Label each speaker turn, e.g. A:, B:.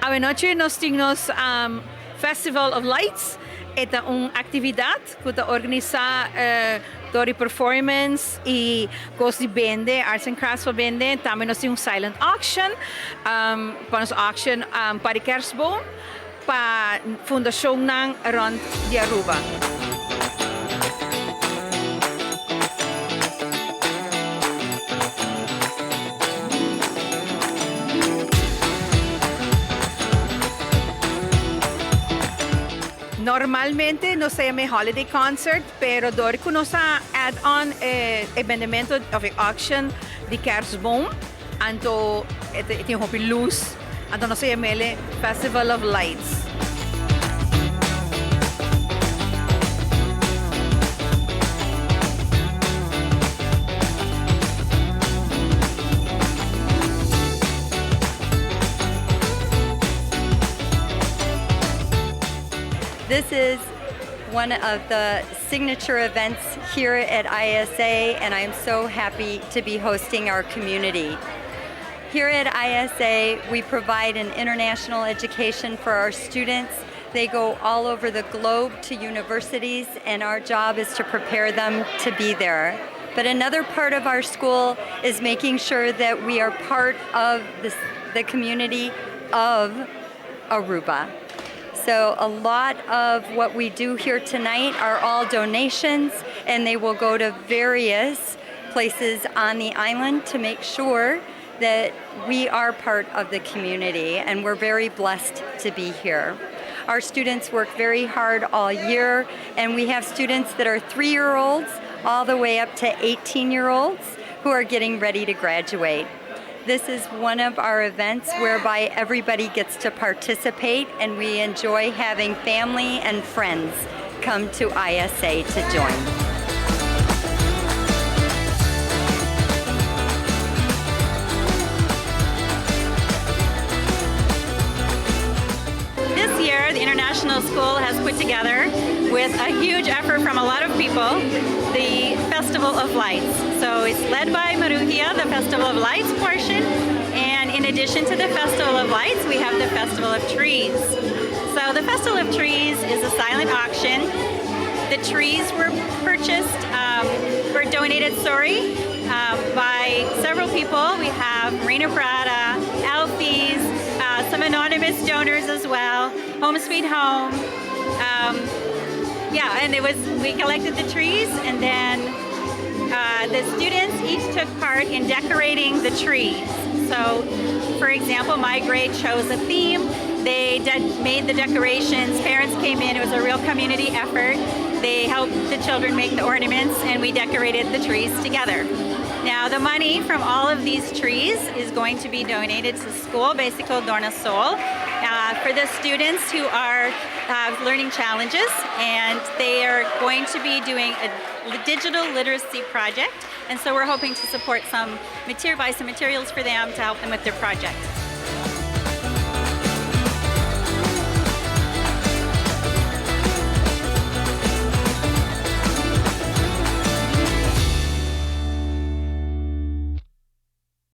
A: Avenoche nos temos Festival of Lights. Esta uma atividade que organiza toda performance e coisas de vende, arts and crafts para vende. Também nós temos silent auction, para nossa auction para kerstboom, para fundação ng rond de Aruba. Normalmente no se llama holiday concert, pero door que nos add-on evenemento of auction de kerstboom, anto tem hopi luz, anto no se llama Festival of Lights.
B: This is one of the signature events here at ISA, and I am so happy to be hosting our community. Here at ISA, we provide an international education for our students. They go all over the globe to universities, and our job is to prepare them to be there. But another part of our school is making sure that we are part of the community of Aruba. So a lot of what we do here tonight are all donations, and they will go to various places on the island to make sure that we are part of the community, and we're very blessed to be here. Our students work very hard all year, and we have students that are 3-year-olds all the way up to 18-year-olds who are getting ready to graduate. This is one of our events whereby everybody gets to participate, and we enjoy having family and friends come to ISA to join.
C: This year, the International School has put together, with a huge effort from a lot of people, the Festival of Lights. So it's led by Marujia, the Festival of Lights portion, and in addition to the Festival of Lights, we have the Festival of Trees. So the Festival of Trees is a silent auction. The trees were purchased, were donated, by several people. We have Marina Prada, Alfie's, some anonymous donors as well, Home Sweet Home. And we collected the trees, and then the students each took part in decorating the trees. So, for example, my grade chose a theme. They made the decorations. Parents came in. It was a real community effort. They helped the children make the ornaments, and we decorated the trees together. Now, the money from all of these trees is going to be donated to School Basico Dornasol for the students who are learning challenges, and they are going to be doing a digital literacy project, and so we're hoping to support buy some materials for them to help them with their project.